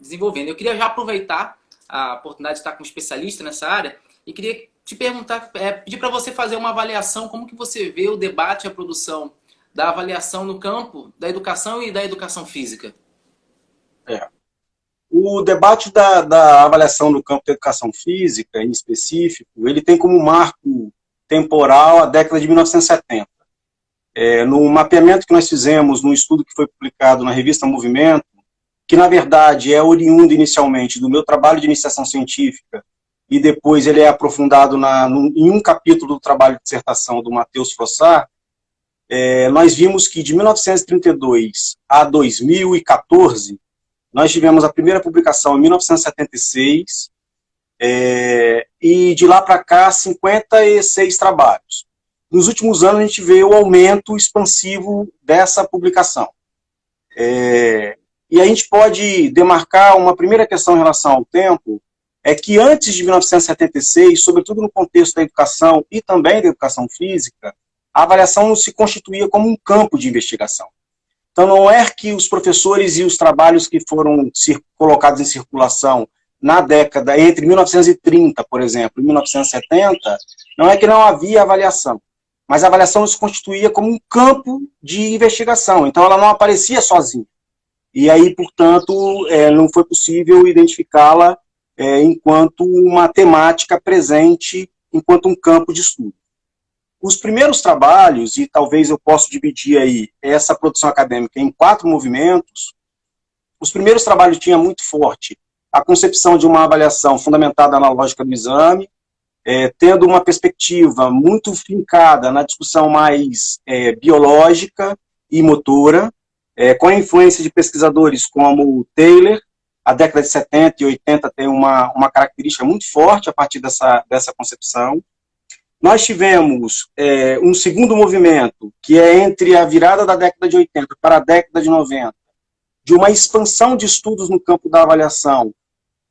desenvolvendo. Eu queria já aproveitar a oportunidade de estar com um especialista nessa área e queria te perguntar, pedir para você fazer uma avaliação, como que você vê o debate e a produção da avaliação no campo da educação e da educação física? É. O debate da avaliação no campo da educação física, em específico, ele tem como marco temporal a década de 1970. No mapeamento que nós fizemos, no estudo que foi publicado na revista Movimento, que na verdade é oriundo inicialmente do meu trabalho de iniciação científica, e depois ele é aprofundado em um capítulo do trabalho de dissertação do Matheus Frossard, nós vimos que de 1932 a 2014, nós tivemos a primeira publicação em 1976, e de lá para cá, 56 trabalhos. Nos últimos anos, a gente vê o aumento expansivo dessa publicação. E a gente pode demarcar uma primeira questão em relação ao tempo, é que antes de 1976, sobretudo no contexto da educação e também da educação física, a avaliação não se constituía como um campo de investigação. Então, não é que os professores e os trabalhos que foram colocados em circulação na década entre 1930, por exemplo, e 1970, não é que não havia avaliação, mas a avaliação se constituía como um campo de investigação, então ela não aparecia sozinha. E aí, portanto, não foi possível identificá-la enquanto uma temática presente, enquanto um campo de estudo. Os primeiros trabalhos, e talvez eu possa dividir aí essa produção acadêmica em 4 movimentos, os primeiros trabalhos tinham muito forte a concepção de uma avaliação fundamentada na lógica do exame, tendo uma perspectiva muito fincada na discussão mais biológica e motora, com a influência de pesquisadores como Taylor. A década de 70 e 80 tem uma característica muito forte a partir dessa concepção. Nós tivemos um segundo movimento, que é entre a virada da década de 80 para a década de 90, de uma expansão de estudos no campo da avaliação,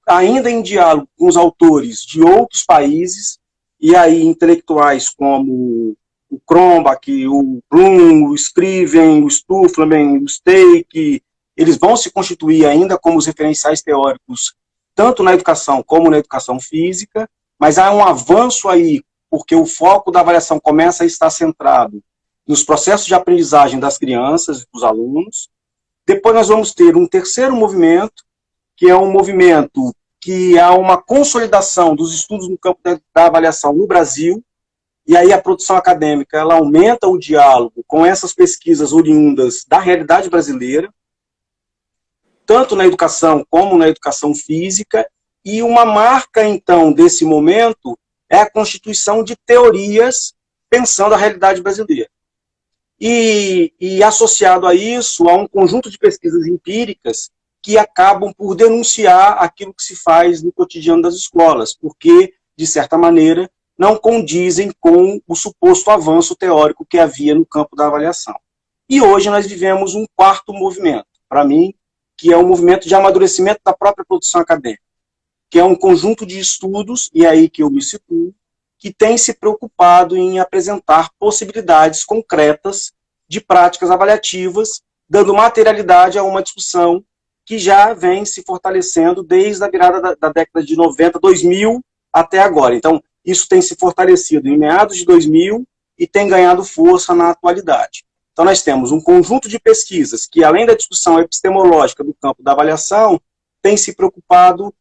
ainda em diálogo com os autores de outros países, e aí intelectuais como o Cronbach, o Bloom, o Scriven, o Stufleman, o Stake, eles vão se constituir ainda como os referenciais teóricos, tanto na educação como na educação física, mas há um avanço aí, porque o foco da avaliação começa a estar centrado nos processos de aprendizagem das crianças e dos alunos. Depois nós vamos ter um terceiro movimento, que é um movimento que há uma consolidação dos estudos no campo da avaliação no Brasil, e aí a produção acadêmica ela aumenta o diálogo com essas pesquisas oriundas da realidade brasileira, tanto na educação como na educação física, e uma marca, então, desse momento é a constituição de teorias pensando a realidade brasileira. E associado a isso, há um conjunto de pesquisas empíricas que acabam por denunciar aquilo que se faz no cotidiano das escolas, porque, de certa maneira, não condizem com o suposto avanço teórico que havia no campo da avaliação. E hoje nós vivemos um quarto movimento, para mim, que é um movimento de amadurecimento da própria produção acadêmica, que é um conjunto de estudos, e é aí que eu me situo, que tem se preocupado em apresentar possibilidades concretas de práticas avaliativas, dando materialidade a uma discussão que já vem se fortalecendo desde a virada da década de 90, 2000 até agora. Então, isso tem se fortalecido em meados de 2000 e tem ganhado força na atualidade. Então, nós temos um conjunto de pesquisas que, além da discussão epistemológica do campo da avaliação, tem se preocupado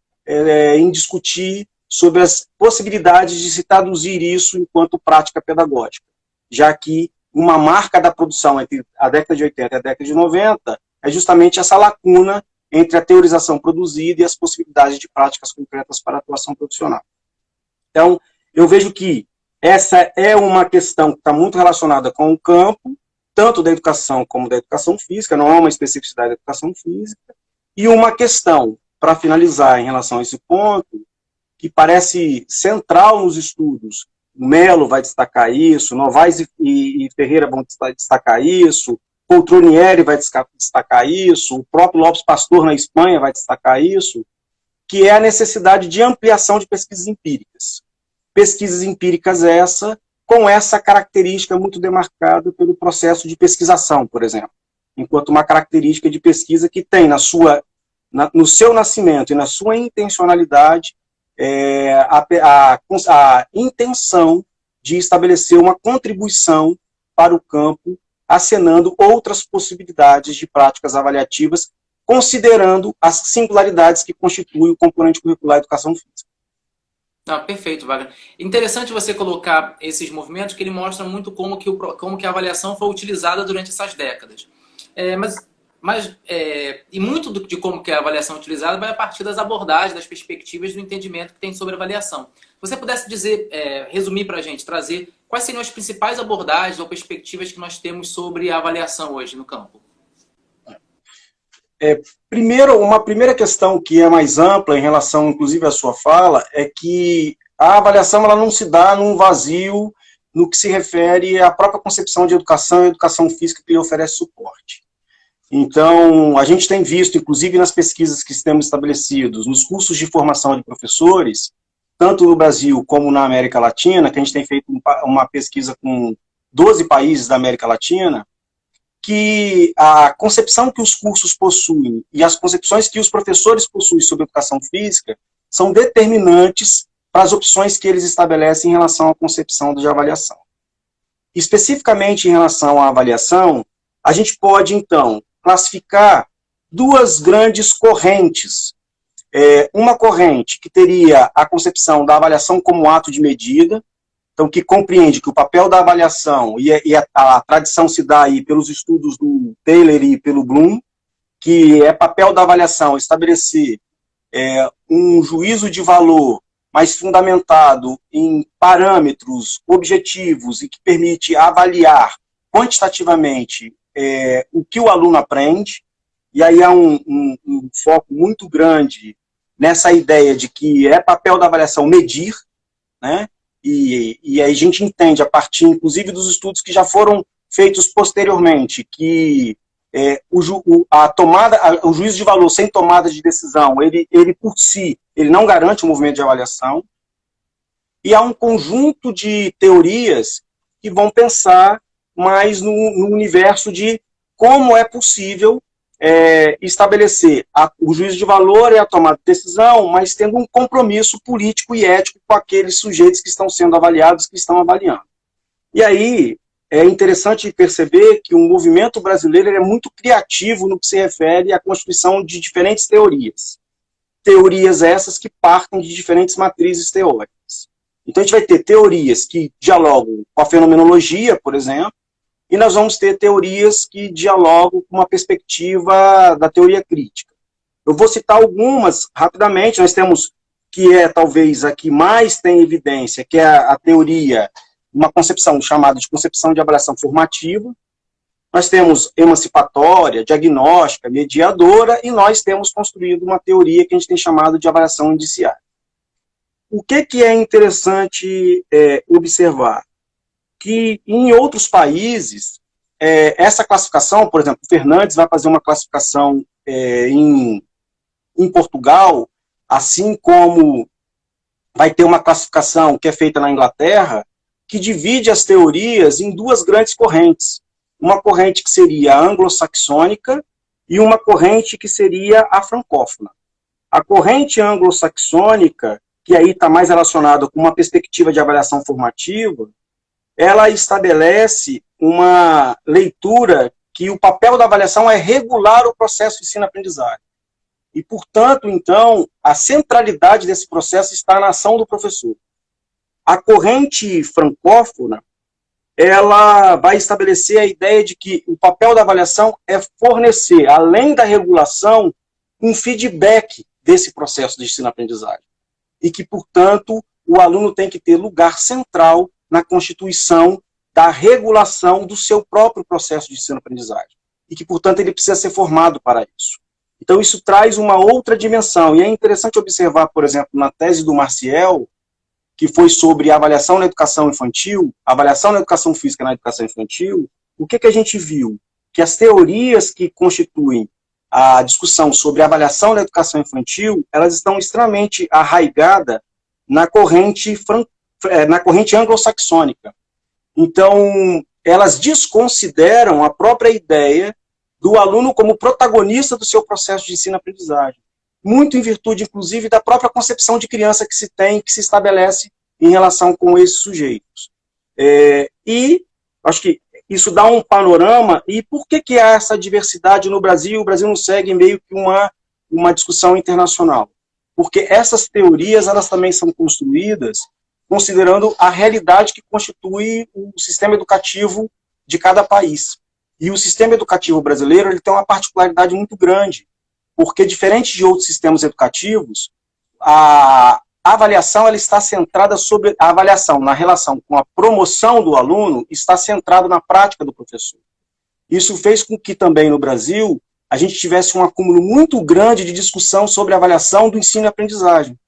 em discutir sobre as possibilidades de se traduzir isso enquanto prática pedagógica, já que uma marca da produção entre a década de 80 e a década de 90 é justamente essa lacuna entre a teorização produzida e as possibilidades de práticas concretas para a atuação profissional. Então, eu vejo que essa é uma questão que está muito relacionada com o campo, tanto da educação como da educação física, não é uma especificidade da educação física, e uma questão, para finalizar em relação a esse ponto, que parece central nos estudos, o Mello vai destacar isso, Novaes e Ferreira vão destacar isso, Poltronieri vai destacar isso, o próprio Lopes Pastor na Espanha vai destacar isso, que é a necessidade de ampliação de pesquisas empíricas. Pesquisas empíricas com essa característica muito demarcada pelo processo de pesquisação, por exemplo, enquanto uma característica de pesquisa que tem na sua no seu nascimento e na sua intencionalidade, a intenção de estabelecer uma contribuição para o campo, acenando outras possibilidades de práticas avaliativas, considerando as singularidades que constituem o componente curricular Educação Física. Perfeito, Wagner. Interessante você colocar esses movimentos, que ele mostra muito como que a avaliação foi utilizada durante essas décadas. E muito de como que a avaliação é utilizada vai a partir das abordagens, das perspectivas, do entendimento que tem sobre a avaliação. Se você pudesse dizer, resumir para a gente, trazer quais seriam as principais abordagens ou perspectivas que nós temos sobre a avaliação hoje no campo? Primeiro, uma primeira questão que é mais ampla em relação, inclusive, à sua fala, é que a avaliação ela não se dá num vazio no que se refere à própria concepção de educação e educação física que lhe oferece suporte. Então, a gente tem visto, inclusive nas pesquisas que temos estabelecidos, nos cursos de formação de professores, tanto no Brasil como na América Latina, que a gente tem feito uma pesquisa com 12 países da América Latina, que a concepção que os cursos possuem e as concepções que os professores possuem sobre educação física são determinantes para as opções que eles estabelecem em relação à concepção de avaliação. Especificamente em relação à avaliação, a gente pode, então, classificar duas grandes correntes. Uma corrente que teria a concepção da avaliação como ato de medida, então que compreende que o papel da avaliação, e a tradição se dá aí pelos estudos do Taylor e pelo Bloom, que é papel da avaliação estabelecer um juízo de valor mais fundamentado em parâmetros objetivos e que permite avaliar quantitativamente o que o aluno aprende, e aí há um foco muito grande nessa ideia de que é papel da avaliação medir, né? E aí a gente entende, a partir, inclusive, dos estudos que já foram feitos posteriormente, que o juízo de valor sem tomada de decisão, ele por si, ele não garante o movimento de avaliação, e há um conjunto de teorias que vão pensar mais no universo de como é possível estabelecer o juízo de valor e a tomada de decisão, mas tendo um compromisso político e ético com aqueles sujeitos que estão sendo avaliados, que estão avaliando. E aí, é interessante perceber que o movimento brasileiro é muito criativo no que se refere à constituição de diferentes teorias. Teorias essas que partem de diferentes matrizes teóricas. Então a gente vai ter teorias que dialogam com a fenomenologia, por exemplo, e nós vamos ter teorias que dialogam com uma perspectiva da teoria crítica. Eu vou citar algumas rapidamente. Nós temos, que é talvez a que mais tem evidência, que é a teoria, uma concepção chamada de concepção de avaliação formativa. Nós temos emancipatória, diagnóstica, mediadora, e nós temos construído uma teoria que a gente tem chamado de avaliação indiciária. O que é interessante observar? Que em outros países, essa classificação, por exemplo, Fernandes vai fazer uma classificação em Portugal, assim como vai ter uma classificação que é feita na Inglaterra, que divide as teorias em duas grandes correntes. Uma corrente que seria a anglo-saxônica e uma corrente que seria a francófona. A corrente anglo-saxônica, que aí está mais relacionada com uma perspectiva de avaliação formativa, ela estabelece uma leitura que o papel da avaliação é regular o processo de ensino-aprendizagem. E, portanto, então, a centralidade desse processo está na ação do professor. A corrente francófona, ela vai estabelecer a ideia de que o papel da avaliação é fornecer, além da regulação, um feedback desse processo de ensino-aprendizagem. E que, portanto, o aluno tem que ter lugar central na constituição da regulação do seu próprio processo de ensino-aprendizagem. E que, portanto, ele precisa ser formado para isso. Então, isso traz uma outra dimensão. E é interessante observar, por exemplo, na tese do Marciel, que foi sobre avaliação na educação infantil, avaliação na educação física na educação infantil, o que a gente viu? Que as teorias que constituem a discussão sobre avaliação na educação infantil, elas estão extremamente arraigadas na corrente anglo-saxônica. Então, elas desconsideram a própria ideia do aluno como protagonista do seu processo de ensino-aprendizagem. muito em virtude, inclusive, da própria concepção de criança que se tem, que se estabelece em relação com esses sujeitos. E acho que isso dá um panorama. E por que há essa diversidade no Brasil? O Brasil não segue meio que uma discussão internacional. Porque essas teorias, elas também são construídas considerando a realidade que constitui o sistema educativo de cada país. E o sistema educativo brasileiro, ele tem uma particularidade muito grande, porque, diferente de outros sistemas educativos, a avaliação, ela está centrada sobre a avaliação na relação com a promoção do aluno, está centrado na prática do professor. Isso fez com que também no Brasil a gente tivesse um acúmulo muito grande de discussão sobre a avaliação do ensino e aprendizagem.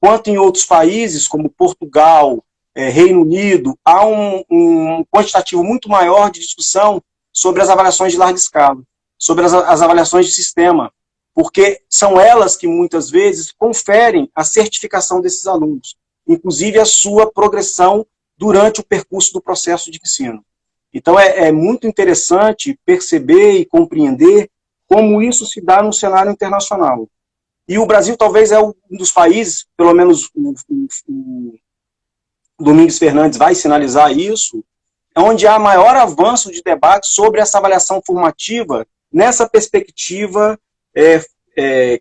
Quanto em outros países, como Portugal, Reino Unido, há um quantitativo muito maior de discussão sobre as avaliações de larga escala, sobre as avaliações de sistema, porque são elas que muitas vezes conferem a certificação desses alunos, inclusive a sua progressão durante o percurso do processo de ensino. Então é muito interessante perceber e compreender como isso se dá no cenário internacional. E o Brasil talvez é um dos países, pelo menos o Domingos Fernandes vai sinalizar isso, onde há maior avanço de debate sobre essa avaliação formativa nessa perspectiva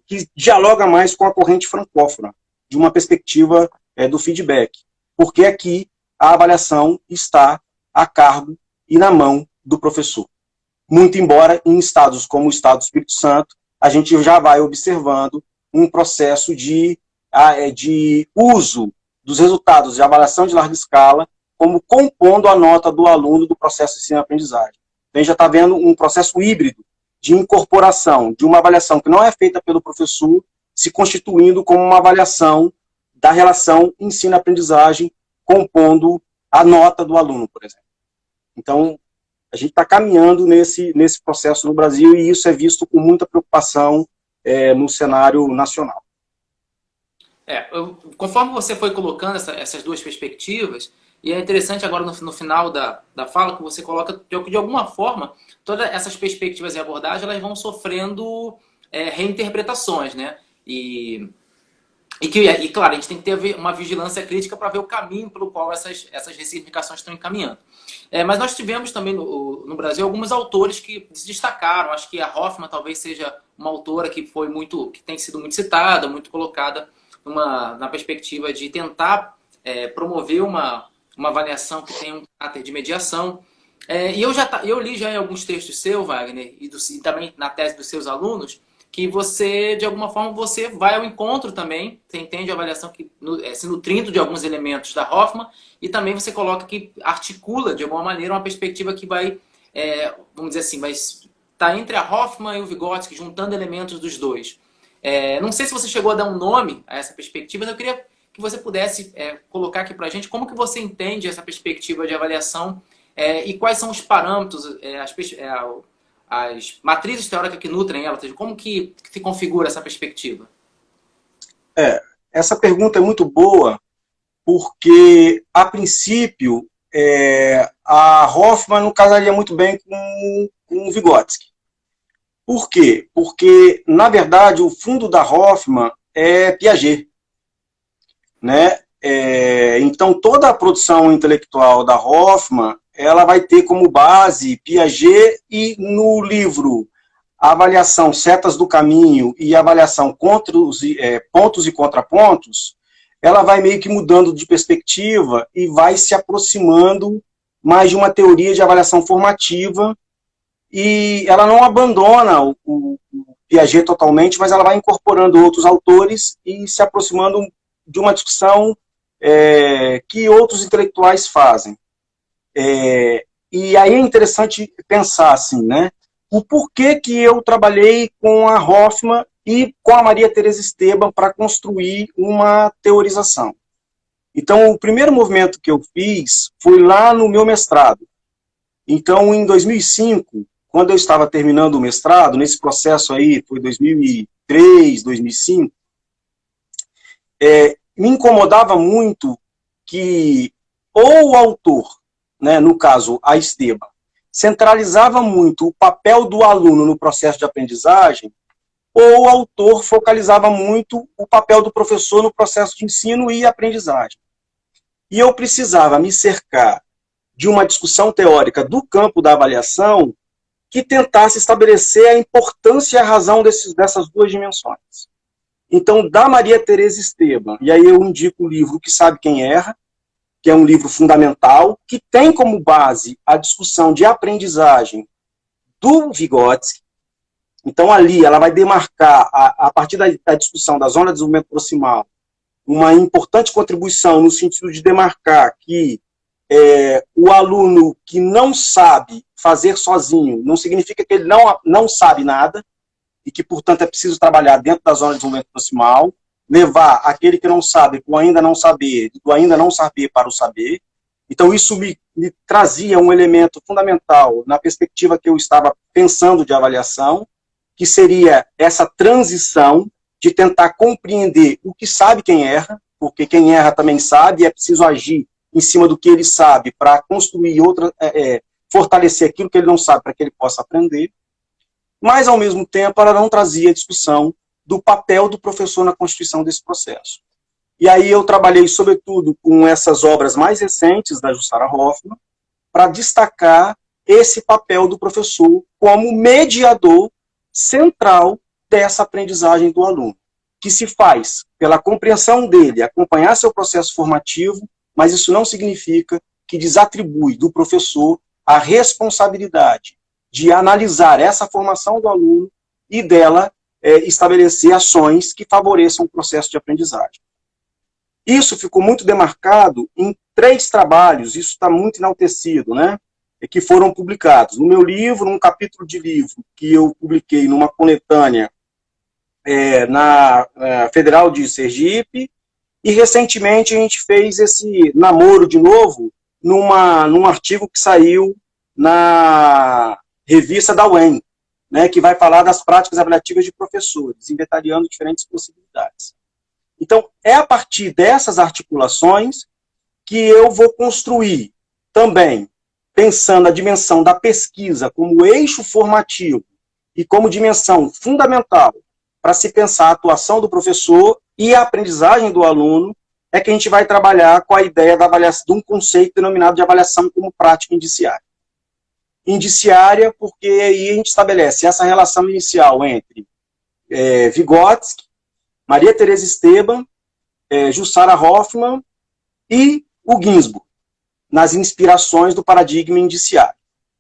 que dialoga mais com a corrente francófona, de uma perspectiva do feedback. Porque aqui a avaliação está a cargo e na mão do professor. Muito embora em estados como o estado do Espírito Santo, a gente já vai observando um processo de uso dos resultados de avaliação de larga escala como compondo a nota do aluno do processo de ensino-aprendizagem. Então, a gente já está vendo um processo híbrido de incorporação de uma avaliação que não é feita pelo professor, se constituindo como uma avaliação da relação ensino-aprendizagem, compondo a nota do aluno, por exemplo. Então, a gente está caminhando nesse processo no Brasil e isso é visto com muita preocupação no cenário nacional. Conforme você foi colocando essas duas perspectivas, e é interessante agora no final da fala que você coloca, de alguma forma, todas essas perspectivas e abordagens elas vão sofrendo reinterpretações, né? E claro, a gente tem que ter uma vigilância crítica para ver o caminho pelo qual essas ressignificações estão encaminhando. Mas nós tivemos também no Brasil alguns autores que se destacaram. Acho que a Hoffmann talvez seja uma autora que tem sido muito citada, muito colocada na perspectiva de tentar promover uma avaliação que tenha um caráter de mediação. E eu li já em alguns textos seus, Wagner, e também na tese dos seus alunos, que você, de alguma forma, você vai ao encontro também, você entende a avaliação que se nutrindo de alguns elementos da Hoffmann, e também você coloca que articula, de alguma maneira, uma perspectiva que vai, vamos dizer assim, vai estar entre a Hoffmann e o Vygotsky, juntando elementos dos dois. Não sei se você chegou a dar um nome a essa perspectiva, mas eu queria que você pudesse colocar aqui para a gente como que você entende essa perspectiva de avaliação e quais são os parâmetros, as matrizes teóricas que nutrem ela, como que se configura essa perspectiva? Essa pergunta é muito boa, porque, a princípio, a Hoffmann não casaria muito bem com o Vygotsky. Por quê? Porque, na verdade, o fundo da Hoffmann é Piaget. Né? Então, toda a produção intelectual da Hoffmann, ela vai ter como base Piaget, e no livro a avaliação Setas do Caminho e a avaliação Pontos e Contrapontos, ela vai meio que mudando de perspectiva e vai se aproximando mais de uma teoria de avaliação formativa, e ela não abandona o Piaget totalmente, mas ela vai incorporando outros autores e se aproximando de uma discussão que outros intelectuais fazem. E aí é interessante pensar assim, né? O porquê que eu trabalhei com a Hoffmann e com a Maria Teresa Esteban para construir uma teorização. Então, o primeiro movimento que eu fiz foi lá no meu mestrado. Então, em 2005, quando eu estava terminando o mestrado, nesse processo aí, foi 2003, 2005, me incomodava muito que ou o autor, né, no caso, a Esteban, centralizava muito o papel do aluno no processo de aprendizagem, ou o autor focalizava muito o papel do professor no processo de ensino e aprendizagem. E eu precisava me cercar de uma discussão teórica do campo da avaliação que tentasse estabelecer a importância e a razão dessas duas dimensões. Então, da Maria Tereza Esteban, e aí eu indico o livro O que Sabe Quem Erra, que é um livro fundamental, que tem como base a discussão de aprendizagem do Vygotsky. Então, ali, ela vai demarcar, a partir da discussão da zona de desenvolvimento proximal, uma importante contribuição no sentido de demarcar que o aluno que não sabe fazer sozinho não significa que ele não sabe nada, e que, portanto, é preciso trabalhar dentro da zona de desenvolvimento proximal, levar aquele que não sabe com ainda não saber, do ainda não saber para o saber. Então, isso me trazia um elemento fundamental na perspectiva que eu estava pensando de avaliação, que seria essa transição de tentar compreender o que sabe quem erra, porque quem erra também sabe, e é preciso agir em cima do que ele sabe para construir fortalecer aquilo que ele não sabe para que ele possa aprender. Mas, ao mesmo tempo, ela não trazia a discussão do papel do professor na constituição desse processo. E aí eu trabalhei, sobretudo, com essas obras mais recentes da Jussara Hoffmann, para destacar esse papel do professor como mediador central dessa aprendizagem do aluno, que se faz pela compreensão dele, acompanhar seu processo formativo, mas isso não significa que desatribui do professor a responsabilidade de analisar essa formação do aluno e dela estabelecer ações que favoreçam o processo de aprendizagem. Isso ficou muito demarcado em 3 trabalhos, isso está muito enaltecido, né, que foram publicados. No meu livro, num capítulo de livro que eu publiquei numa coletânea na Federal de Sergipe, e recentemente a gente fez esse namoro de novo num artigo que saiu na revista da UEM, né, que vai falar das práticas avaliativas de professores, inventariando diferentes possibilidades. Então, é a partir dessas articulações que eu vou construir também, pensando a dimensão da pesquisa como eixo formativo e como dimensão fundamental para se pensar a atuação do professor e a aprendizagem do aluno, é que a gente vai trabalhar com a ideia da avaliação, de um conceito denominado de avaliação como prática indiciária. Indiciária porque aí a gente estabelece essa relação inicial entre Vygotsky, Maria Tereza Esteban, Jussara Hoffmann e o Ginsburg, nas inspirações do paradigma indiciário.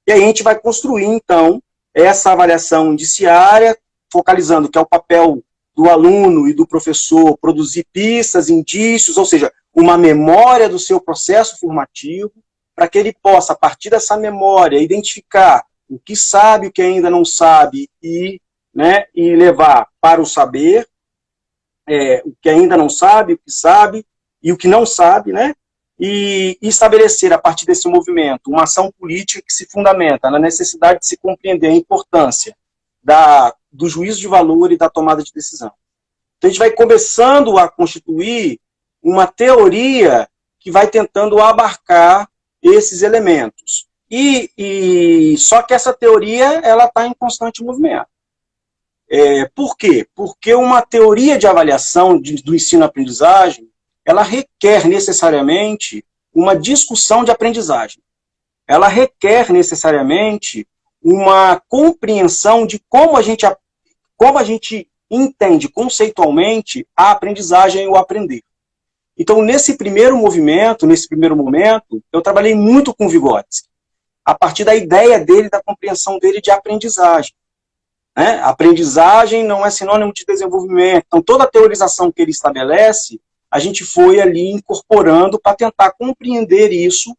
E aí a gente vai construir, então, essa avaliação indiciária, focalizando que é o papel do aluno e do professor produzir pistas, indícios, ou seja, uma memória do seu processo formativo, para que ele possa, a partir dessa memória, identificar o que sabe, o que ainda não sabe, e levar para o saber, o que ainda não sabe, o que sabe, e o que não sabe, né? E estabelecer, a partir desse movimento, uma ação política que se fundamenta na necessidade de se compreender a importância do juízo de valor e da tomada de decisão. Então, a gente vai começando a constituir uma teoria que vai tentando abarcar esses elementos. Só que essa teoria ela está em constante movimento. Por quê? Porque uma teoria de avaliação do ensino-aprendizagem, ela requer necessariamente uma discussão de aprendizagem. Ela requer necessariamente uma compreensão de como a gente entende conceitualmente a aprendizagem e o aprender. Então, nesse primeiro momento, eu trabalhei muito com Vygotsky, a partir da ideia dele, da compreensão dele de aprendizagem. Né? Aprendizagem não é sinônimo de desenvolvimento. Então, toda a teorização que ele estabelece, a gente foi ali incorporando para tentar compreender isso,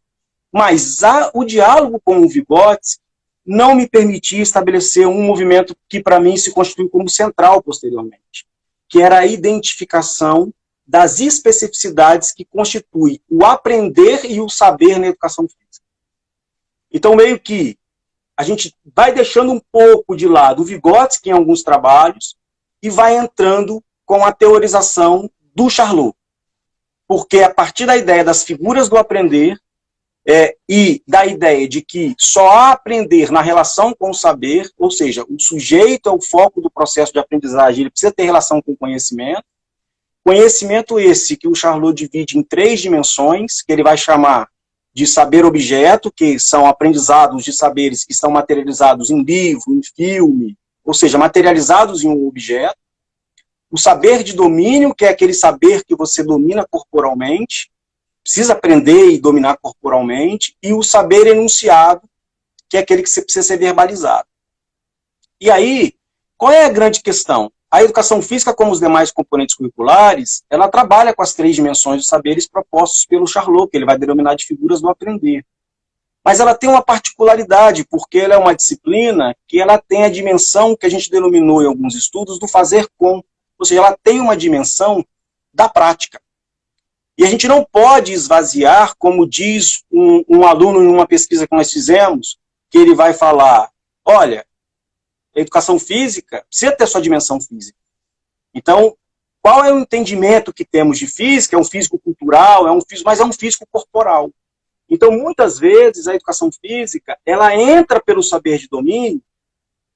mas o diálogo com o Vygotsky não me permitia estabelecer um movimento que, para mim, se constituiu como central posteriormente, que era a identificação das especificidades que constituem o aprender e o saber na educação física. Então, meio que a gente vai deixando um pouco de lado o Vygotsky em alguns trabalhos e vai entrando com a teorização do Charlot. Porque a partir da ideia das figuras do aprender, e da ideia de que só há aprender na relação com o saber, ou seja, o sujeito é o foco do processo de aprendizagem, ele precisa ter relação com o conhecimento. Conhecimento esse que o Charlot divide em 3 dimensões, que ele vai chamar de saber-objeto, que são aprendizados de saberes que estão materializados em livro, em filme, ou seja, materializados em um objeto. O saber de domínio, que é aquele saber que você domina corporalmente, precisa aprender e dominar corporalmente, e o saber enunciado, que é aquele que você precisa ser verbalizado. E aí, qual é a grande questão? A educação física, como os demais componentes curriculares, ela trabalha com as 3 dimensões de saberes propostos pelo Charlot, que ele vai denominar de figuras do aprender. Mas ela tem uma particularidade, porque ela é uma disciplina que ela tem a dimensão que a gente denominou em alguns estudos do fazer com, ou seja, ela tem uma dimensão da prática. E a gente não pode esvaziar, como diz um aluno em uma pesquisa que nós fizemos, que ele vai falar, olha, a educação física precisa ter sua dimensão física. Então, qual é o entendimento que temos de física? É um físico cultural, mas é um físico corporal. Então, muitas vezes, a educação física, ela entra pelo saber de domínio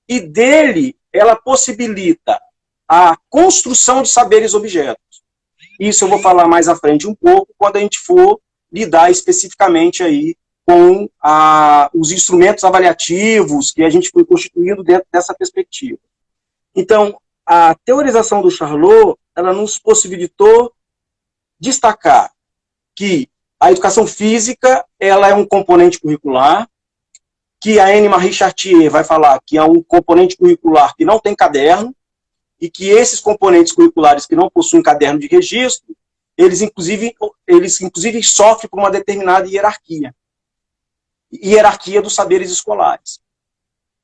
e dele ela possibilita a construção de saberes objetos. Isso eu vou falar mais à frente um pouco, quando a gente for lidar especificamente aí com os instrumentos avaliativos que a gente foi constituindo dentro dessa perspectiva. Então, a teorização do Charlot, ela nos possibilitou destacar que a educação física, ela é um componente curricular, que a Anne-Marie Chartier vai falar que é um componente curricular que não tem caderno, e que esses componentes curriculares que não possuem caderno de registro, eles inclusive sofrem por uma determinada hierarquia dos saberes escolares.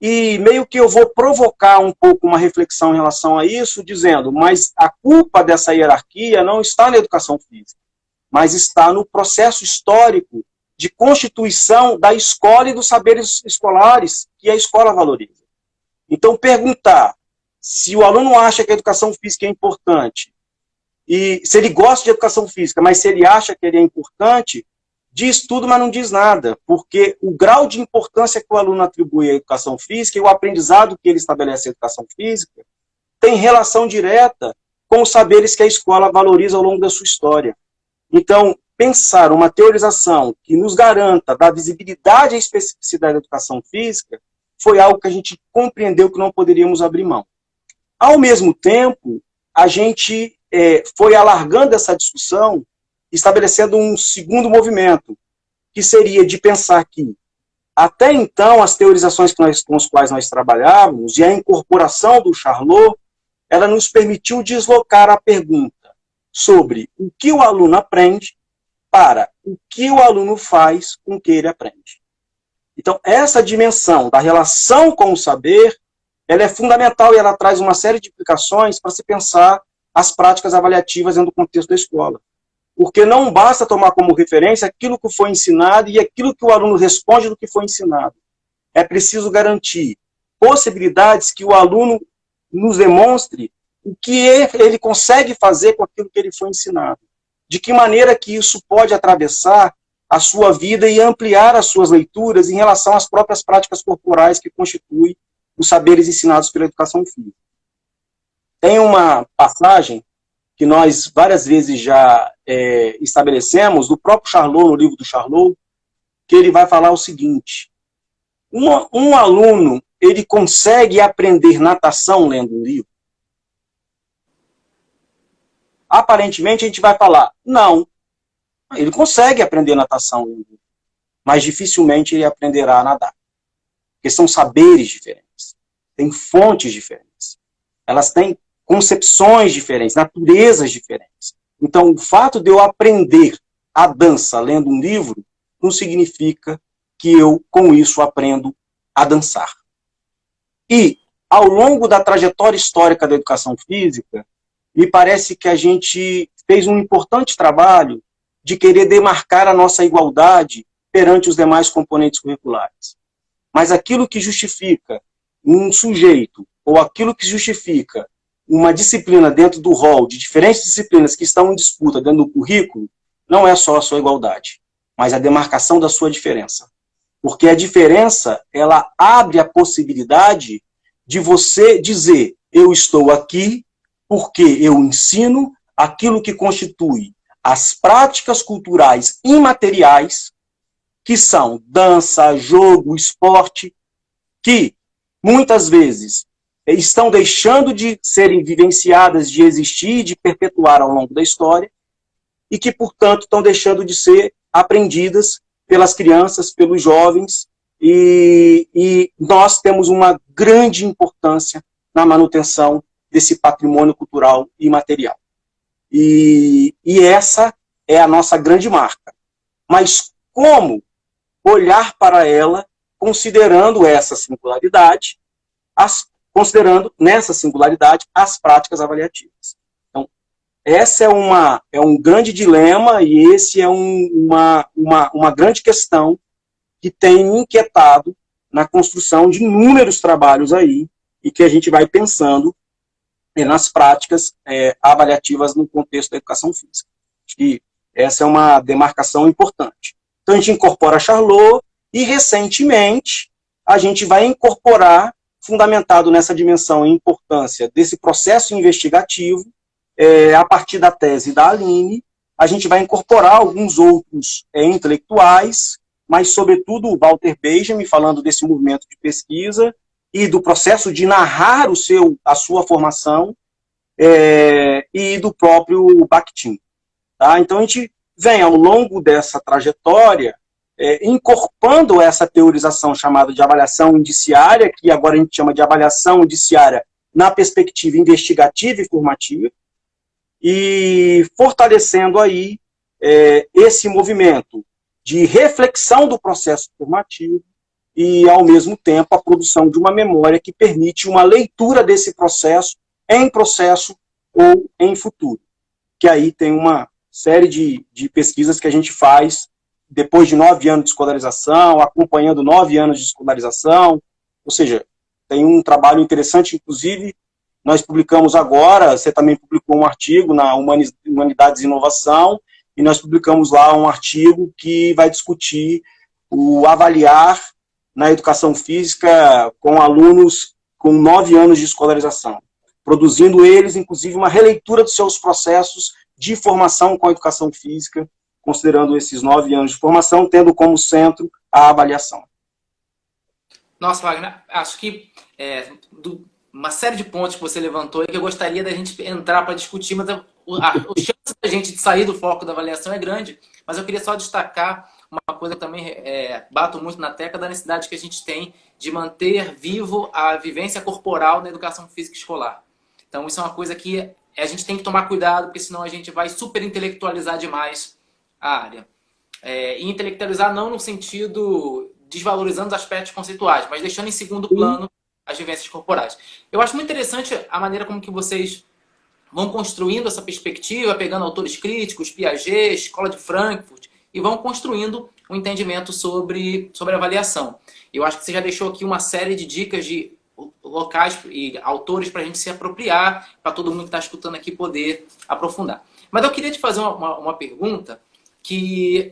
E meio que eu vou provocar um pouco uma reflexão em relação a isso, dizendo, mas a culpa dessa hierarquia não está na educação física, mas está no processo histórico de constituição da escola e dos saberes escolares que a escola valoriza. Então, perguntar se o aluno acha que a educação física é importante, e se ele gosta de educação física, mas se ele acha que ele é importante, diz tudo, mas não diz nada, porque o grau de importância que o aluno atribui à educação física e o aprendizado que ele estabelece à educação física tem relação direta com os saberes que a escola valoriza ao longo da sua história. Então, pensar uma teorização que nos garanta da visibilidade e especificidade da educação física foi algo que a gente compreendeu que não poderíamos abrir mão. Ao mesmo tempo, a gente foi alargando essa discussão, estabelecendo um segundo movimento, que seria de pensar que, até então, as teorizações com as quais nós trabalhávamos, e a incorporação do Charlot, ela nos permitiu deslocar a pergunta sobre o que o aluno aprende para o que o aluno faz com o que ele aprende. Então, essa dimensão da relação com o saber, ela é fundamental e ela traz uma série de implicações para se pensar as práticas avaliativas dentro do contexto da escola. Porque não basta tomar como referência aquilo que foi ensinado e aquilo que o aluno responde do que foi ensinado. É preciso garantir possibilidades que o aluno nos demonstre o que ele consegue fazer com aquilo que ele foi ensinado. De que maneira que isso pode atravessar a sua vida e ampliar as suas leituras em relação às próprias práticas corporais que constituem os saberes ensinados pela educação física. Tem uma passagem que nós várias vezes já estabelecemos, do próprio Charlot, no livro do Charlot, que ele vai falar o seguinte: um aluno, ele consegue aprender natação lendo um livro? Aparentemente a gente vai falar, não, ele consegue aprender natação lendo um livro, mas dificilmente ele aprenderá a nadar. Porque são saberes diferentes, têm fontes diferentes, elas têm concepções diferentes, naturezas diferentes. Então, o fato de eu aprender a dança lendo um livro não significa que eu, com isso, aprendo a dançar. E, ao longo da trajetória histórica da educação física, me parece que a gente fez um importante trabalho de querer demarcar a nossa igualdade perante os demais componentes curriculares. Mas aquilo que justifica um sujeito, ou aquilo que justifica uma disciplina dentro do rol de diferentes disciplinas que estão em disputa dentro do currículo, não é só a sua igualdade. mas a demarcação da sua diferença. Porque a diferença, ela abre a possibilidade de você dizer, eu estou aqui porque eu ensino aquilo que constitui as práticas culturais imateriais, que são dança, jogo, esporte, que muitas vezes estão deixando de serem vivenciadas, de existir, de perpetuar ao longo da história, e que, portanto, estão deixando de ser aprendidas pelas crianças, pelos jovens, e nós temos uma grande importância na manutenção desse patrimônio cultural e imaterial. E essa é a nossa grande marca. Mas como olhar para ela considerando essa singularidade, considerando nessa singularidade as práticas avaliativas? Então, essa é um grande dilema e esse é uma grande questão que tem me inquietado na construção de inúmeros trabalhos aí e que a gente vai pensando nas práticas avaliativas no contexto da educação física. Acho que essa é uma demarcação importante. Então, a gente incorpora Charlot e, recentemente, a gente vai incorporar, fundamentado nessa dimensão e importância desse processo investigativo, a partir da tese da Aline, a gente vai incorporar alguns outros intelectuais, mas, sobretudo, o Walter Benjamin, falando desse movimento de pesquisa e do processo de narrar a sua formação, e do próprio Bakhtin. Tá? Então, a gente vem, ao longo dessa trajetória, incorporando essa teorização chamada de avaliação indiciária, que agora a gente chama de avaliação indiciária na perspectiva investigativa e formativa, e fortalecendo aí esse movimento de reflexão do processo formativo e, ao mesmo tempo, a produção de uma memória que permite uma leitura desse processo em processo ou em futuro. Que aí tem uma série de pesquisas que a gente faz depois de 9 anos de escolarização, acompanhando 9 anos de escolarização, ou seja, tem um trabalho interessante, inclusive, nós publicamos agora, você também publicou um artigo na Humanidades e Inovação, e nós publicamos lá um artigo que vai discutir o avaliar na educação física com alunos com 9 anos de escolarização, produzindo eles, inclusive, uma releitura dos seus processos de formação com a educação física, considerando esses 9 anos de formação, tendo como centro a avaliação. Nossa, Wagner, acho que uma série de pontos que você levantou e que eu gostaria da gente entrar para discutir, mas o chance da gente de sair do foco da avaliação é grande, mas eu queria só destacar uma coisa que também bato muito na tecla, da necessidade que a gente tem de manter vivo a vivência corporal na educação física escolar. Então, isso é uma coisa que a gente tem que tomar cuidado, porque senão a gente vai super intelectualizar demais a área. E intelectualizar não no sentido desvalorizando os aspectos conceituais, mas deixando em segundo plano as vivências corporais. Eu acho muito interessante a maneira como que vocês vão construindo essa perspectiva, pegando autores críticos, Piaget, Escola de Frankfurt, e vão construindo um entendimento sobre avaliação. Eu acho que você já deixou aqui uma série de dicas de locais e autores para a gente se apropriar, para todo mundo que está escutando aqui poder aprofundar. Mas eu queria te fazer uma pergunta que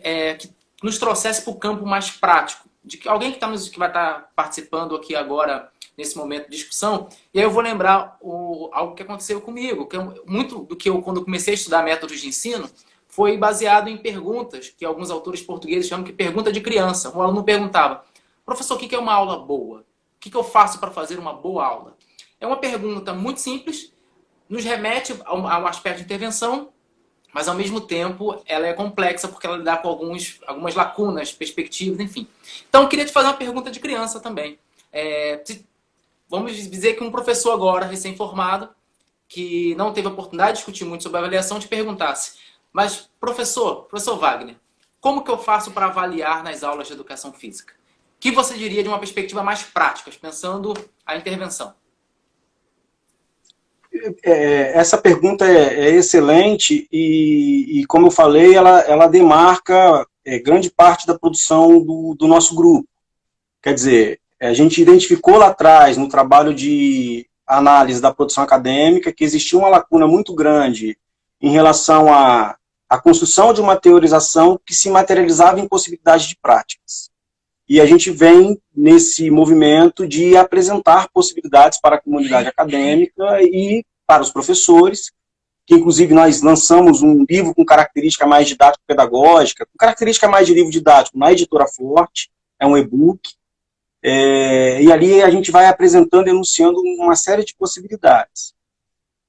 nos trouxesse para o campo mais prático, de que alguém que vai estar participando aqui agora, nesse momento de discussão, e aí eu vou lembrar algo que aconteceu comigo, que muito do que eu, quando comecei a estudar métodos de ensino, foi baseado em perguntas, que alguns autores portugueses chamam de pergunta de criança. Um aluno perguntava, professor, o que é uma aula boa? O que eu faço para fazer uma boa aula? É uma pergunta muito simples, nos remete a um aspecto de intervenção, mas ao mesmo tempo ela é complexa porque ela dá com algumas lacunas, perspectivas, enfim. Então eu queria te fazer uma pergunta de criança também. Vamos dizer que um professor agora, recém-formado, que não teve a oportunidade de discutir muito sobre avaliação, te perguntasse, mas professor Wagner, como que eu faço para avaliar nas aulas de educação física? O que você diria de uma perspectiva mais prática, pensando a intervenção? Essa pergunta é excelente e, como eu falei, ela demarca grande parte da produção do nosso grupo. Quer dizer, a gente identificou lá atrás, no trabalho de análise da produção acadêmica, que existia uma lacuna muito grande em relação a a construção de uma teorização que se materializava em possibilidades de práticas. E a gente vem nesse movimento de apresentar possibilidades para a comunidade acadêmica e para os professores, que inclusive nós lançamos um livro com característica mais didático-pedagógica, com característica mais de livro didático na Editora Forte, é um e-book, e ali a gente vai apresentando, enunciando uma série de possibilidades.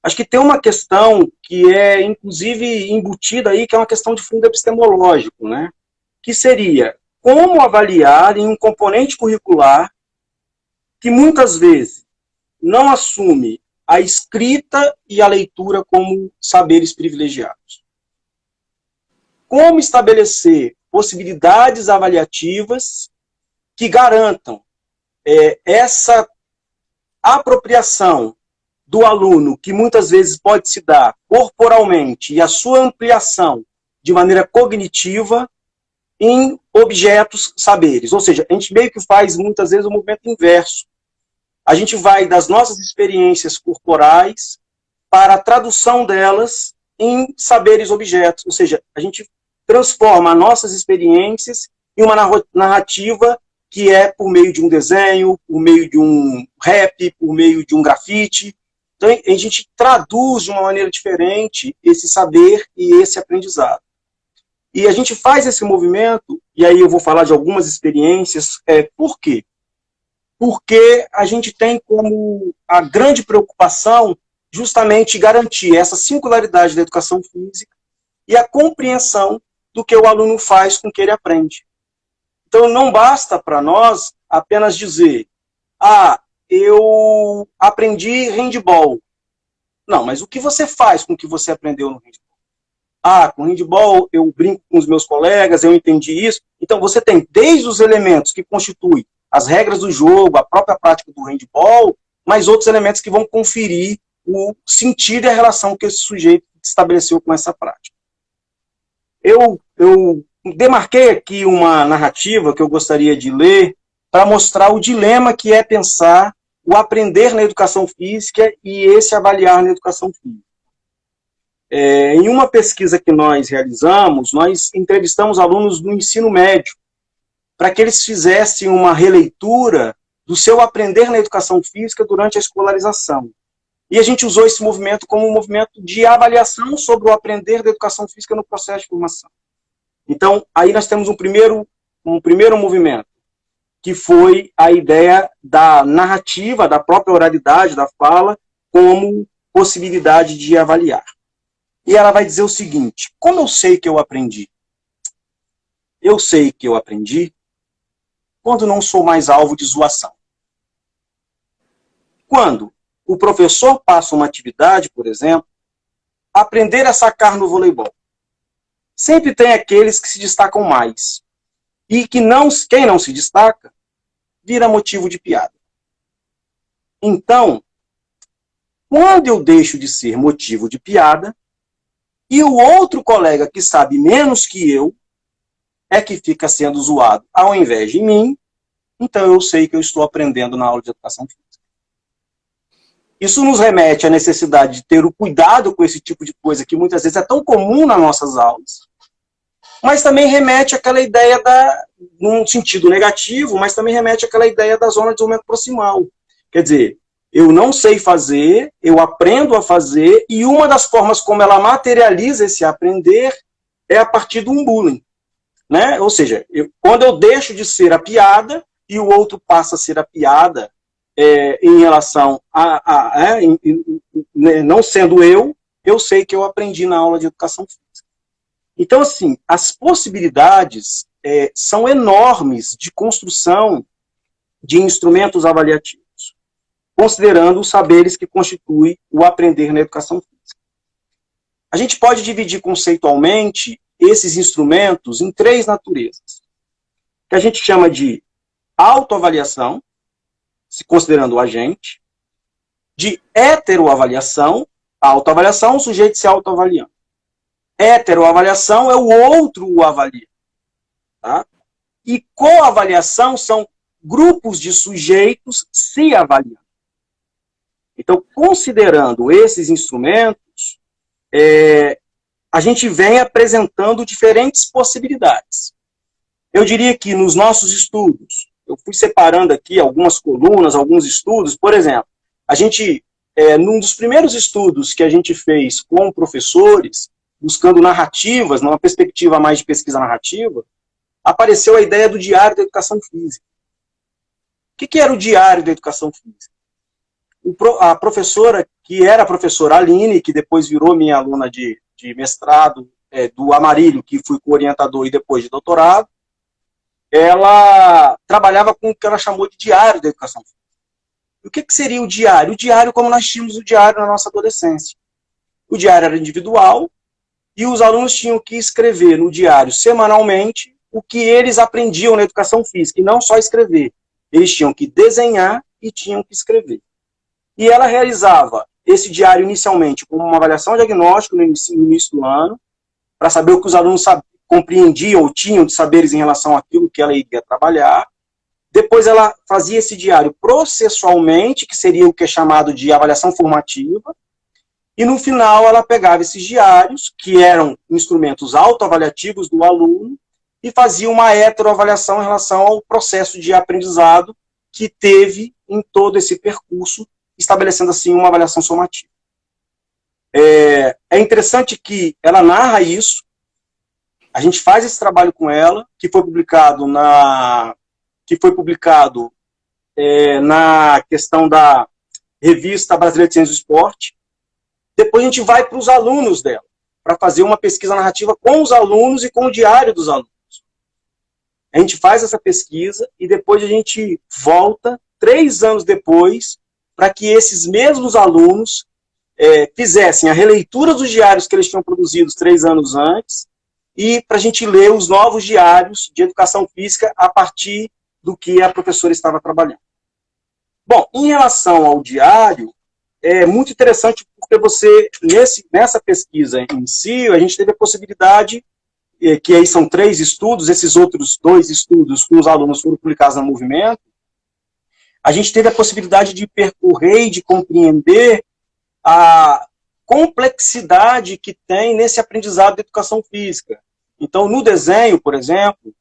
Acho que tem uma questão que é, inclusive, embutida aí, que é uma questão de fundo epistemológico, né? Que seria como avaliar em um componente curricular que muitas vezes não assume a escrita e a leitura como saberes privilegiados. Como estabelecer possibilidades avaliativas que garantam essa apropriação do aluno, que muitas vezes pode se dar corporalmente, e a sua ampliação de maneira cognitiva em objetos saberes. Ou seja, a gente meio que faz muitas vezes o movimento inverso. A gente vai das nossas experiências corporais para a tradução delas em saberes objetos. Ou seja, a gente transforma nossas experiências em uma narrativa que é por meio de um desenho, por meio de um rap, por meio de um grafite. Então, a gente traduz de uma maneira diferente esse saber e esse aprendizado. E a gente faz esse movimento, e aí eu vou falar de algumas experiências. Por quê? Porque a gente tem como a grande preocupação justamente garantir essa singularidade da educação física e a compreensão do que o aluno faz com o que ele aprende. Então, não basta para nós apenas dizer, eu aprendi handball. Não, mas o que você faz com o que você aprendeu no handball? Com handball eu brinco com os meus colegas, eu entendi isso. Então, você tem desde os elementos que constituem as regras do jogo, a própria prática do handball, mas outros elementos que vão conferir o sentido e a relação que esse sujeito estabeleceu com essa prática. Eu demarquei aqui uma narrativa que eu gostaria de ler para mostrar o dilema que é pensar o aprender na educação física e esse avaliar na educação física. Em uma pesquisa que nós realizamos, nós entrevistamos alunos do ensino médio para que eles fizessem uma releitura do seu aprender na educação física durante a escolarização. E a gente usou esse movimento como um movimento de avaliação sobre o aprender da educação física no processo de formação. Então, aí nós temos um primeiro movimento, que foi a ideia da narrativa, da própria oralidade, da fala, como possibilidade de avaliar. E ela vai dizer o seguinte: como eu sei que eu aprendi? Eu sei que eu aprendi quando não sou mais alvo de zoação. Quando o professor passa uma atividade, por exemplo, aprender a sacar no voleibol. Sempre tem aqueles que se destacam mais. E quem não se destaca, vira motivo de piada. Então, quando eu deixo de ser motivo de piada, e o outro colega que sabe menos que eu, é que fica sendo zoado ao invés de mim, então eu sei que eu estou aprendendo na aula de educação física. Isso nos remete à necessidade de ter o cuidado com esse tipo de coisa que muitas vezes é tão comum nas nossas aulas, mas também remete àquela ideia num sentido negativo, mas também remete àquela ideia da zona de desenvolvimento proximal. Quer dizer, eu não sei fazer, eu aprendo a fazer, e uma das formas como ela materializa esse aprender é a partir de um bullying. Né? Ou seja, quando eu deixo de ser a piada e o outro passa a ser a piada em relação não sendo eu sei que eu aprendi na aula de educação física. Então, assim, as possibilidades são enormes de construção de instrumentos avaliativos, considerando os saberes que constituem o aprender na educação física. A gente pode dividir conceitualmente esses instrumentos em 3 naturezas, que a gente chama de autoavaliação, se considerando o agente, de heteroavaliação, a autoavaliação, o sujeito se autoavaliando. Heteroavaliação é o outro o avalia. Tá? E coavaliação são grupos de sujeitos se avaliando. Então, considerando esses instrumentos, a a gente vem apresentando diferentes possibilidades. Eu diria que nos nossos estudos, eu fui separando aqui algumas colunas, alguns estudos, por exemplo, a gente, num dos primeiros estudos que a gente fez com professores, buscando narrativas, numa perspectiva mais de pesquisa narrativa, apareceu a ideia do Diário da Educação Física. O que era o Diário da Educação Física? A professora, que era a professora Aline, que depois virou minha aluna de mestrado, do Amarillo, que fui co-orientador e depois de doutorado, ela trabalhava com o que ela chamou de Diário da Educação Física. E o que seria o diário? O diário como nós tínhamos o diário na nossa adolescência. O diário era individual e os alunos tinham que escrever no diário semanalmente o que eles aprendiam na educação física, e não só escrever. Eles tinham que desenhar e tinham que escrever. E ela realizava esse diário inicialmente como uma avaliação diagnóstica no início do ano, para saber o que os alunos compreendiam ou tinham de saberes em relação àquilo que ela iria trabalhar. Depois ela fazia esse diário processualmente, que seria o que é chamado de avaliação formativa, e no final ela pegava esses diários, que eram instrumentos autoavaliativos do aluno, e fazia uma heteroavaliação em relação ao processo de aprendizado que teve em todo esse percurso, estabelecendo assim uma avaliação somativa. É interessante que ela narra isso, a gente faz esse trabalho com ela, que foi publicado na questão da Revista Brasileira de Ciências do Esporte. Depois a gente vai para os alunos dela, para fazer uma pesquisa narrativa com os alunos e com o diário dos alunos. A gente faz essa pesquisa e depois a gente volta, 3 anos depois, para que esses mesmos alunos fizessem a releitura dos diários que eles tinham produzidos 3 anos antes, e para a gente ler os novos diários de educação física a partir do que a professora estava trabalhando. Bom, em relação ao diário, é muito interessante porque nessa pesquisa em si, a gente teve a possibilidade, que aí são 3 estudos, esses outros 2 estudos com os alunos foram publicados no Movimento, a gente teve a possibilidade de percorrer e de compreender a complexidade que tem nesse aprendizado de educação física. Então, no desenho, por exemplo,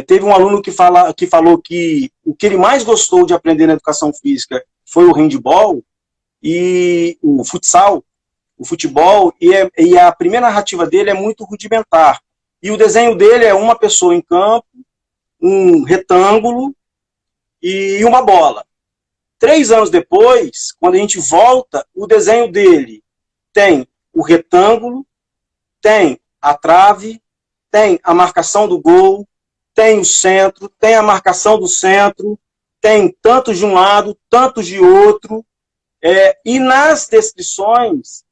teve um aluno que falou que o que ele mais gostou de aprender na educação física foi o handball e o futsal, o futebol, e a primeira narrativa dele é muito rudimentar. E o desenho dele é uma pessoa em campo, um retângulo e uma bola. 3 anos depois, quando a gente volta, o desenho dele tem o retângulo, tem a trave, tem a marcação do gol, tem o centro, tem a marcação do centro, tem tantos de um lado, tantos de outro, e nas descrições,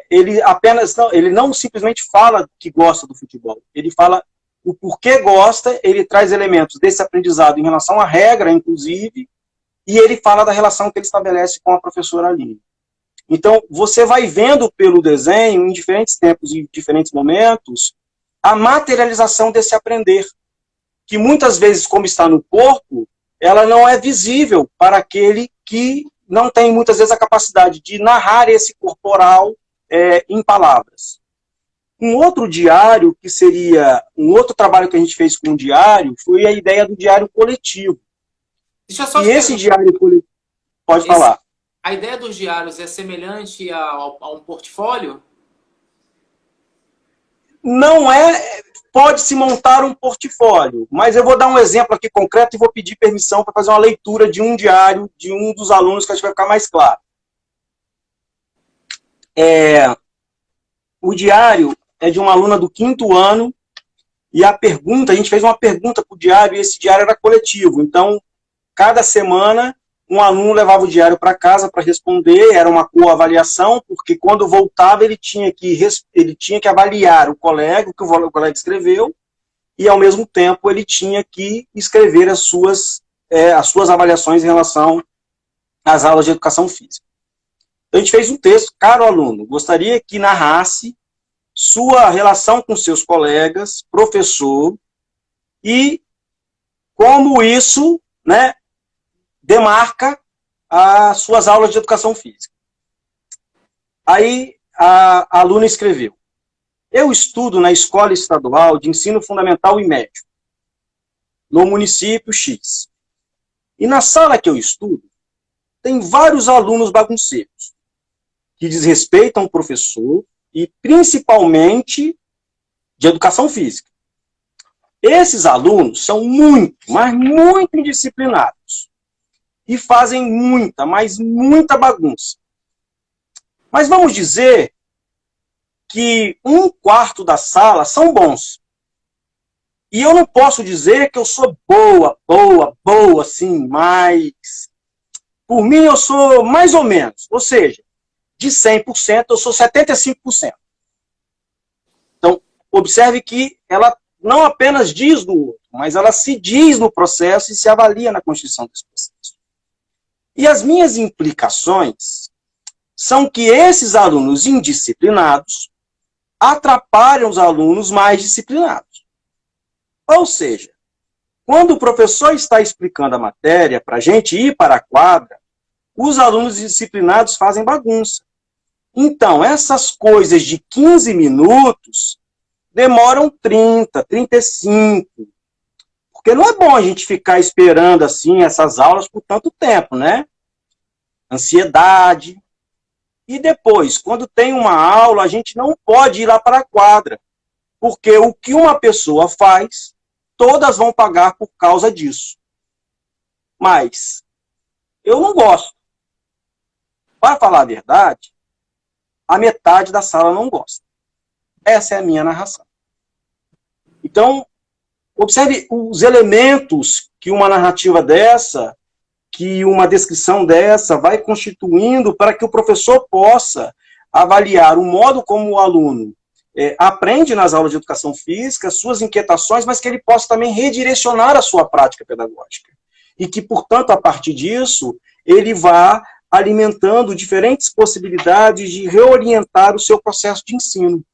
ele não simplesmente fala que gosta do futebol, ele fala o porquê gosta, ele traz elementos desse aprendizado em relação à regra, inclusive, e ele fala da relação que ele estabelece com a professora Aline. Então, você vai vendo pelo desenho, em diferentes tempos e diferentes momentos, a materialização desse aprender, que muitas vezes, como está no corpo, ela não é visível para aquele que não tem, muitas vezes, a capacidade de narrar esse corporal em palavras. Um outro diário, que seria um outro trabalho que a gente fez com o diário, foi a ideia do diário coletivo. Deixa eu só e esse diário coletivo... Pode falar. A ideia dos diários é semelhante a um portfólio? Não é... Pode-se montar um portfólio, mas eu vou dar um exemplo aqui concreto e vou pedir permissão para fazer uma leitura de um diário de um dos alunos, que acho que vai ficar mais claro. O diário é de uma aluna do 5º ano, e a gente fez uma pergunta para o diário, e esse diário era coletivo. Então, cada semana, um aluno levava o diário para casa para responder, era uma coavaliação, porque quando voltava ele tinha que avaliar o que o colega escreveu, e ao mesmo tempo ele tinha que escrever as suas avaliações em relação às aulas de educação física. Então, a gente fez um texto: caro aluno, gostaria que narrasse sua relação com seus colegas, professor, e como isso, né, demarca as suas aulas de educação física. Aí a aluna escreveu: Eu estudo na Escola Estadual de Ensino Fundamental e Médio, no município X. E na sala que eu estudo, tem vários alunos bagunceiros, que desrespeitam o professor e principalmente de educação física. Esses alunos são muito, mas muito indisciplinados e fazem muita, mas muita bagunça. Mas vamos dizer que 1/4 da sala são bons. E eu não posso dizer que eu sou boa, assim, mas por mim eu sou mais ou menos. Ou seja, de 100% eu sou 75%. Então, observe que ela não apenas diz no outro, mas ela se diz no processo e se avalia na constituição desse processo. E as minhas implicações são que esses alunos indisciplinados atrapalham os alunos mais disciplinados. Ou seja, quando o professor está explicando a matéria para a gente ir para a quadra, os alunos disciplinados fazem bagunça. Então, essas coisas de 15 minutos demoram 30, 35. Porque não é bom a gente ficar esperando assim essas aulas por tanto tempo, né? Ansiedade. E depois, quando tem uma aula, a gente não pode ir lá para a quadra. Porque o que uma pessoa faz, todas vão pagar por causa disso. Mas eu não gosto. Para falar a verdade, a metade da sala não gosta. Essa é a minha narração. Então, observe os elementos que uma narrativa dessa, que uma descrição dessa vai constituindo para que o professor possa avaliar o modo como o aluno aprende nas aulas de educação física, suas inquietações, mas que ele possa também redirecionar a sua prática pedagógica. E que, portanto, a partir disso, ele vá alimentando diferentes possibilidades de reorientar o seu processo de ensino.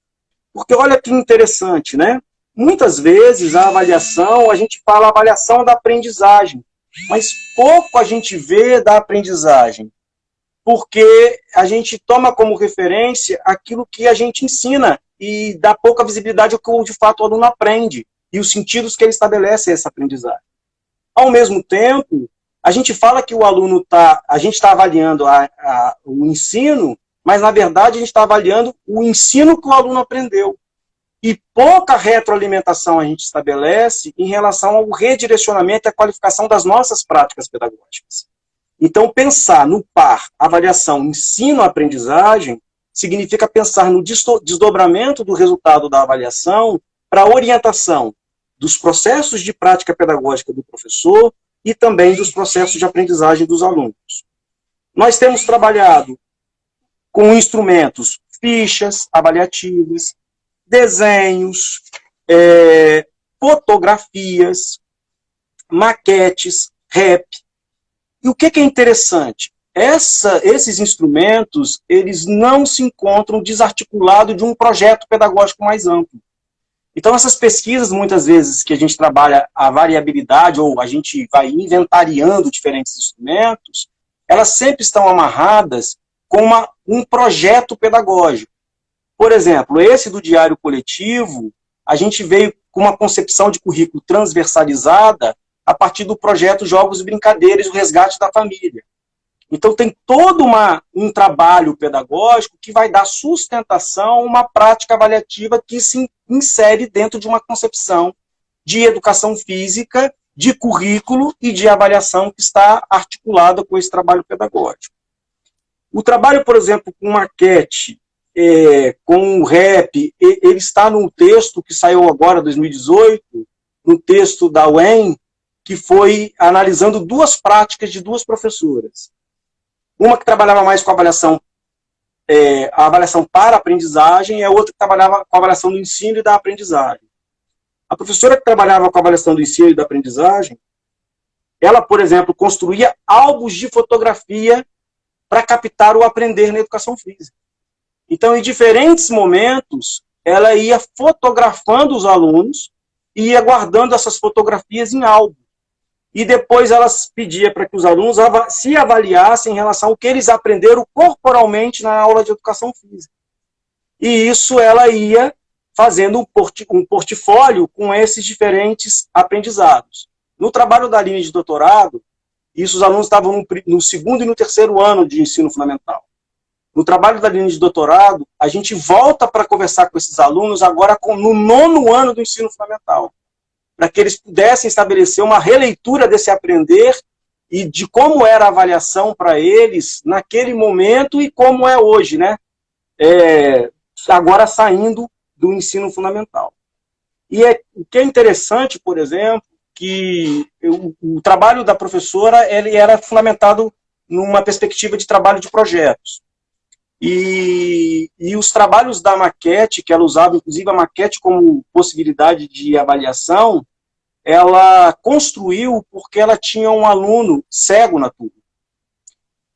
Porque olha que interessante, né? Muitas vezes a avaliação, a gente fala avaliação da aprendizagem, mas pouco a gente vê da aprendizagem, porque a gente toma como referência aquilo que a gente ensina e dá pouca visibilidade ao que de fato o aluno aprende e os sentidos que ele estabelece essa aprendizagem. Ao mesmo tempo, a gente fala que o aluno a gente está avaliando o ensino, mas na verdade a gente está avaliando o ensino que o aluno aprendeu. E pouca retroalimentação a gente estabelece em relação ao redirecionamento e à qualificação das nossas práticas pedagógicas. Então, pensar no par, avaliação, ensino-aprendizagem, significa pensar no desdobramento do resultado da avaliação para a orientação dos processos de prática pedagógica do professor e também dos processos de aprendizagem dos alunos. Nós temos trabalhado com instrumentos, fichas avaliativas, desenhos, fotografias, maquetes, rap. E o que é interessante? Esses instrumentos, eles não se encontram desarticulados de um projeto pedagógico mais amplo. Então, essas pesquisas, muitas vezes, que a gente trabalha a variabilidade, ou a gente vai inventariando diferentes instrumentos, elas sempre estão amarradas com um projeto pedagógico. Por exemplo, esse do Diário Coletivo, a gente veio com uma concepção de currículo transversalizada a partir do projeto Jogos e Brincadeiras e o Resgate da Família. Então tem todo um trabalho pedagógico que vai dar sustentação a uma prática avaliativa que se insere dentro de uma concepção de educação física, de currículo e de avaliação que está articulada com esse trabalho pedagógico. O trabalho, por exemplo, com maquete, com o rap, ele está num texto que saiu agora, em 2018, no texto da UEM, que foi analisando duas práticas de duas professoras. Uma que trabalhava mais com a avaliação para a aprendizagem, e a outra que trabalhava com a avaliação do ensino e da aprendizagem. A professora que trabalhava com a avaliação do ensino e da aprendizagem, ela, por exemplo, construía álbuns de fotografia para captar o aprender na educação física. Então, em diferentes momentos, ela ia fotografando os alunos e ia guardando essas fotografias em álbum. E depois ela pedia para que os alunos se avaliassem em relação ao que eles aprenderam corporalmente na aula de educação física. E isso ela ia fazendo um portfólio com esses diferentes aprendizados. No trabalho da linha de doutorado, isso os alunos estavam no segundo e no terceiro ano de ensino fundamental. No trabalho da linha de doutorado, a gente volta para conversar com esses alunos agora no 9º ano do ensino fundamental, para que eles pudessem estabelecer uma releitura desse aprender e de como era a avaliação para eles naquele momento e como é hoje, né? Agora saindo do ensino fundamental. E o que é interessante, por exemplo, que o trabalho da professora ele era fundamentado numa perspectiva de trabalho de projetos. E os trabalhos da maquete, que ela usava, inclusive a maquete como possibilidade de avaliação, ela construiu porque ela tinha um aluno cego na turma.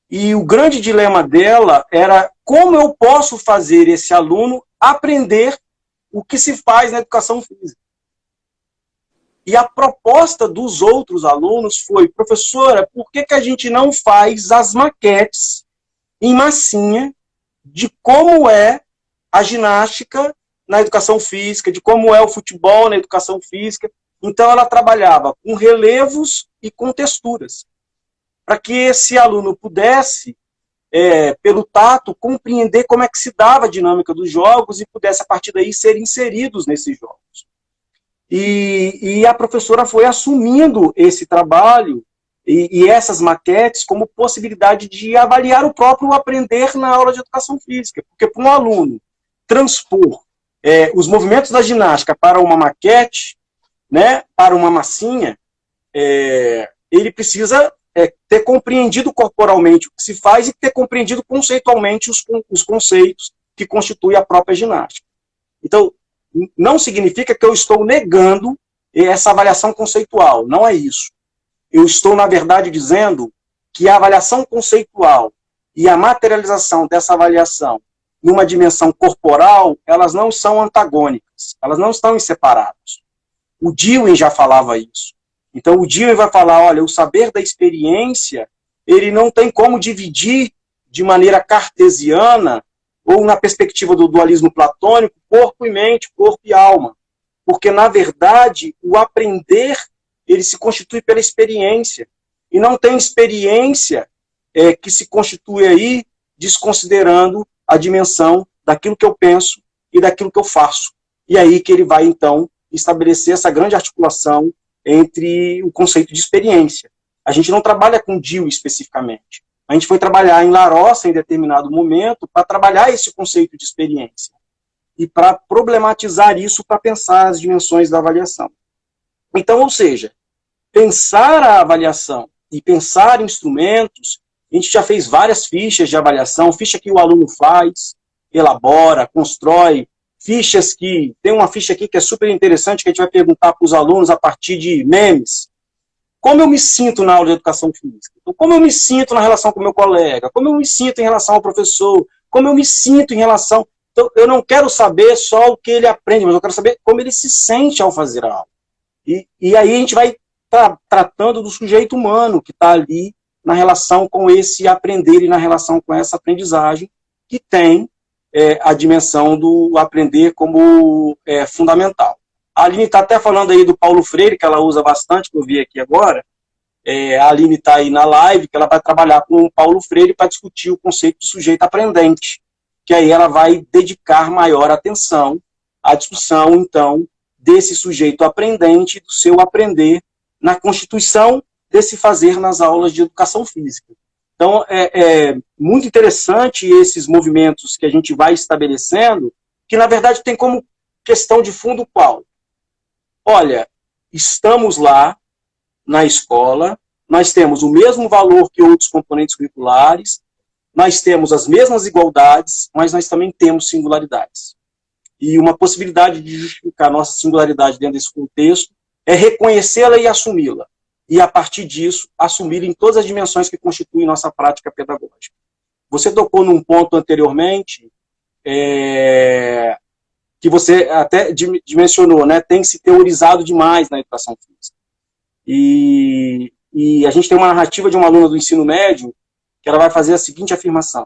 E o grande dilema dela era como eu posso fazer esse aluno aprender o que se faz na educação física. E a proposta dos outros alunos foi, professora, por que a gente não faz as maquetes em massinha de como é a ginástica na educação física, de como é o futebol na educação física? Então ela trabalhava com relevos e com texturas, para que esse aluno pudesse, pelo tato, compreender como é que se dava a dinâmica dos jogos e pudesse, a partir daí, ser inseridos nesses jogos. E a professora foi assumindo esse trabalho e essas maquetes como possibilidade de avaliar o próprio aprender na aula de educação física. Porque para um aluno transpor os movimentos da ginástica para uma maquete, né, para uma massinha, ele precisa ter compreendido corporalmente o que se faz e ter compreendido conceitualmente os conceitos que constituem a própria ginástica. Então, não significa que eu estou negando essa avaliação conceitual, não é isso. Eu estou, na verdade, dizendo que a avaliação conceitual e a materialização dessa avaliação numa dimensão corporal, elas não são antagônicas, elas não estão inseparadas. O Dewey já falava isso. Então o Dewey vai falar, olha, o saber da experiência, ele não tem como dividir de maneira cartesiana ou na perspectiva do dualismo platônico, corpo e mente, corpo e alma. Porque, na verdade, o aprender, ele se constitui pela experiência. E não tem experiência que se constitui aí desconsiderando a dimensão daquilo que eu penso e daquilo que eu faço. E aí que ele vai, então, estabelecer essa grande articulação entre o conceito de experiência. A gente não trabalha com Dewey especificamente. A gente foi trabalhar em Larossa em determinado momento para trabalhar esse conceito de experiência e para problematizar isso para pensar as dimensões da avaliação. Então, ou seja, pensar a avaliação e pensar instrumentos, a gente já fez várias fichas de avaliação, ficha que o aluno faz, elabora, constrói, fichas que... Tem uma ficha aqui que é super interessante, que a gente vai perguntar para os alunos a partir de memes. Como eu me sinto na aula de educação física? Então, como eu me sinto na relação com o meu colega? Como eu me sinto em relação ao professor? Como eu me sinto em relação... Então, eu não quero saber só o que ele aprende, mas eu quero saber como ele se sente ao fazer a aula. E aí a gente vai tratando do sujeito humano que está ali na relação com esse aprender e na relação com essa aprendizagem que tem a dimensão do aprender como fundamental. A Aline está até falando aí do Paulo Freire, que ela usa bastante, que eu vi aqui agora. A Aline está aí na live, que ela vai trabalhar com o Paulo Freire para discutir o conceito de sujeito aprendente, que aí ela vai dedicar maior atenção à discussão, então, desse sujeito aprendente, do seu aprender na constituição desse fazer nas aulas de educação física. Então, é muito interessante esses movimentos que a gente vai estabelecendo, que, na verdade, tem como questão de fundo qual? Olha, estamos lá na escola, nós temos o mesmo valor que outros componentes curriculares, nós temos as mesmas igualdades, mas nós também temos singularidades. E uma possibilidade de justificar a nossa singularidade dentro desse contexto é reconhecê-la e assumi-la. E, a partir disso, assumir em todas as dimensões que constituem nossa prática pedagógica. Você tocou num ponto anteriormente, que você até dimensionou, né? Tem se teorizado demais na educação física. E a gente tem uma narrativa de uma aluna do ensino médio que ela vai fazer a seguinte afirmação: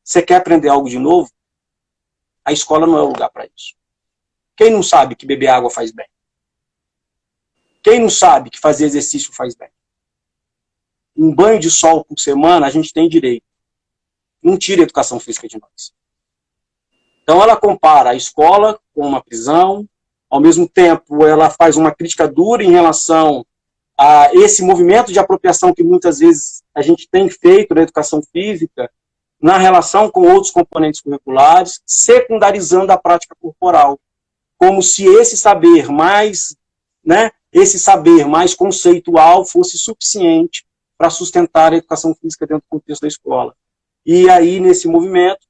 você quer aprender algo de novo? A escola não é o lugar para isso. Quem não sabe que beber água faz bem? Quem não sabe que fazer exercício faz bem? Um banho de sol por semana a gente tem direito. Não tira a educação física de nós. Então ela compara a escola com uma prisão, ao mesmo tempo ela faz uma crítica dura em relação a esse movimento de apropriação que muitas vezes a gente tem feito na educação física na relação com outros componentes curriculares, secundarizando a prática corporal, como se esse saber mais, né, esse saber mais conceitual fosse suficiente para sustentar a educação física dentro do contexto da escola. E aí, nesse movimento,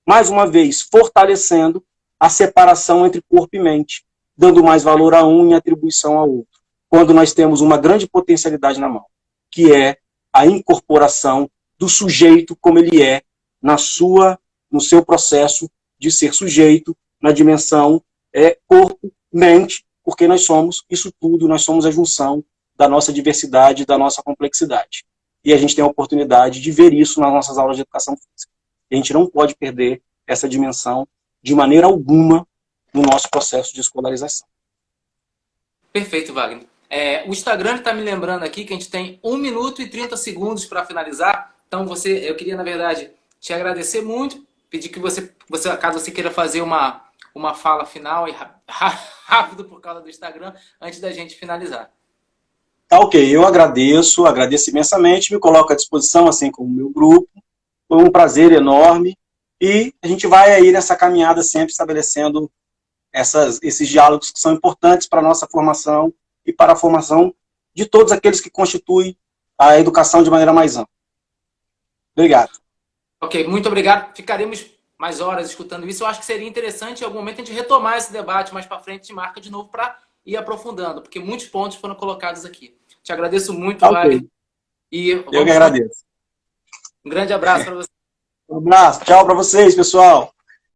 mais uma vez, fortalecendo a separação entre corpo e mente, dando mais valor a um e atribuição ao outro, quando nós temos uma grande potencialidade na mão, que é a incorporação do sujeito como ele é no seu processo de ser sujeito na dimensão corpo-mente, porque nós somos isso tudo, nós somos a junção da nossa diversidade, da nossa complexidade. E a gente tem a oportunidade de ver isso nas nossas aulas de educação física. E a gente não pode perder essa dimensão de maneira alguma no nosso processo de escolarização. Perfeito, Wagner. O Instagram está me lembrando aqui que a gente tem 1 minuto e 30 segundos para finalizar. Então, eu queria, na verdade, te agradecer muito, pedir que você caso você queira fazer uma fala final aí, rápido por causa do Instagram, antes da gente finalizar. Tá ok, eu agradeço imensamente, me coloco à disposição, assim como o meu grupo. Foi um prazer enorme e a gente vai aí nessa caminhada sempre estabelecendo esses diálogos que são importantes para a nossa formação e para a formação de todos aqueles que constituem a educação de maneira mais ampla. Obrigado. Ok, muito obrigado. Ficaremos mais horas escutando isso. Eu acho que seria interessante em algum momento a gente retomar esse debate mais para frente, a gente marca de novo para ir aprofundando, porque muitos pontos foram colocados aqui. Te agradeço muito, Wagner. Okay. Eu que agradeço. Um grande abraço para você. Um abraço, tchau para vocês, pessoal.